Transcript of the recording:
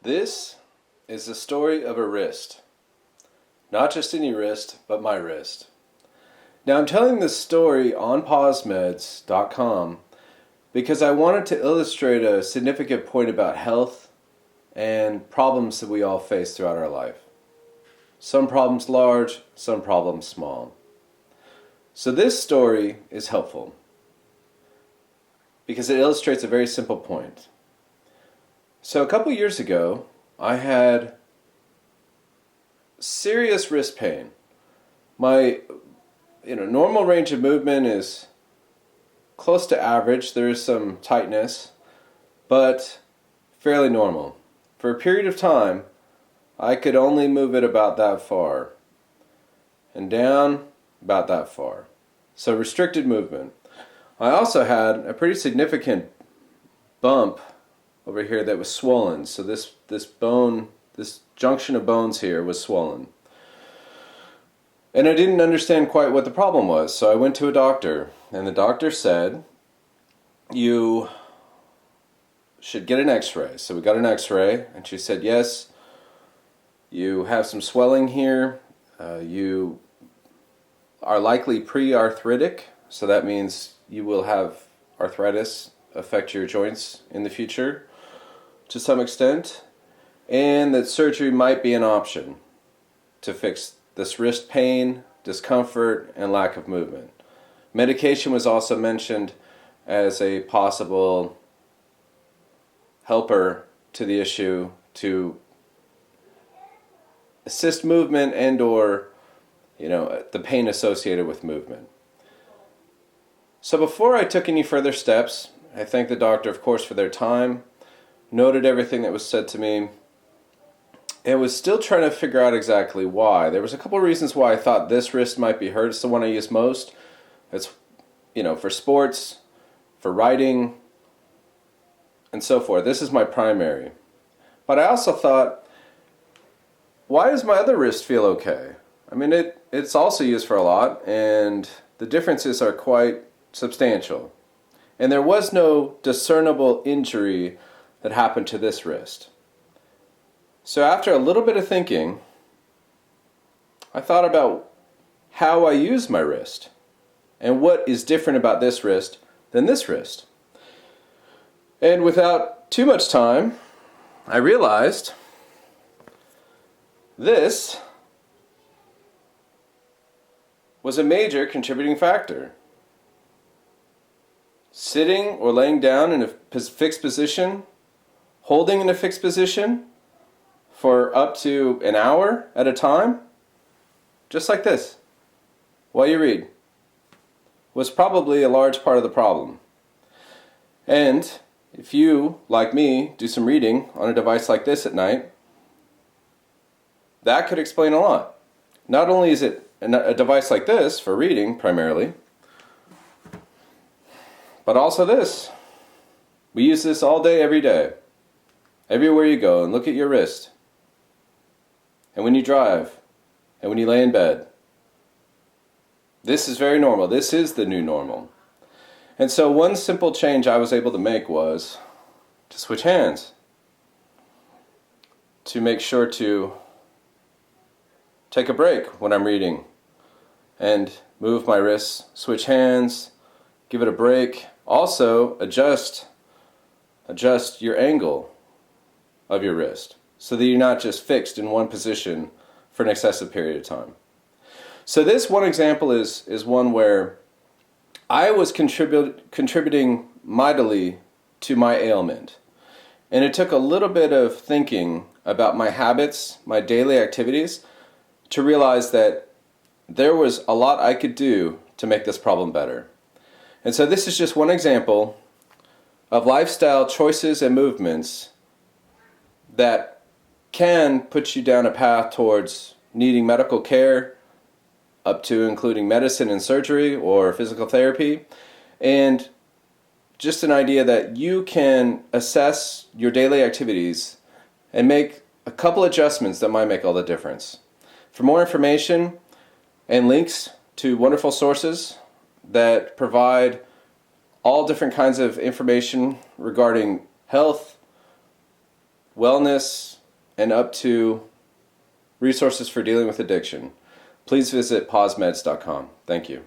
This is the story of a wrist. Not just any wrist, but my wrist. Now I'm telling this story on pausemeds.com because I wanted to illustrate a significant point about health and problems that we all face throughout our life. Some problems large, some problems small. So this story is helpful because it illustrates a very simple point. So a couple years ago, I had serious wrist pain. My normal range of movement is close to average. There is some tightness, but fairly normal. For a period of time, I could only move it about that far, and down about that far. So restricted movement. I also had a pretty significant bump over here that was swollen. So this bone, this junction of bones here was swollen. And I didn't understand quite what the problem was. So I went to a doctor, and the doctor said, you should get an x-ray. So we got an x-ray, and she said, yes, you have some swelling here. You are likely pre-arthritic, so that means you will have arthritis affect your joints in the future to some extent, and that surgery might be an option to fix this wrist pain, discomfort, and lack of movement. Medication was also mentioned as a possible helper to the issue to assist movement and or the pain associated with movement. So before I took any further steps, I thanked the doctor, of course, for their time, noted everything that was said to me, and was still trying to figure out exactly why. There was a couple of reasons why I thought this wrist might be hurt. It's the one I use most. It's, for sports, for writing, and so forth. This is my primary. But I also thought, why does my other wrist feel okay? I mean, it's also used for a lot, and the differences are quite substantial. And there was no discernible injury that happened to this wrist. So after a little bit of thinking, I thought about how I use my wrist and what is different about this wrist than this wrist. And without too much time, I realized this was a major contributing factor. Sitting or laying down in a fixed position, holding in a fixed position for up to an hour at a time, just like this, while you read, was probably a large part of the problem. And if you, like me, do some reading on a device like this at night, that could explain a lot. Not only is it a device like this for reading primarily, but also this. We use this all day, every day. Everywhere you go, and look at your wrist. And when you drive, and when you lay in bed. This is very normal. This is the new normal. And so one simple change I was able to make was to switch hands. To make sure to take a break when I'm reading and move my wrists, switch hands, give it a break. Also, adjust your angle of your wrist so that you're not just fixed in one position for an excessive period of time. So this one example is one where I was contributing mightily to my ailment. And it took a little bit of thinking about my habits, my daily activities, to realize that there was a lot I could do to make this problem better. And so this is just one example of lifestyle choices and movements that can put you down a path towards needing medical care, up to including medicine and surgery or physical therapy, and just an idea that you can assess your daily activities and make a couple adjustments that might make all the difference. For more information and links to wonderful sources that provide all different kinds of information regarding health, wellness and up to resources for dealing with addiction, please visit pausemeds.com. Thank you.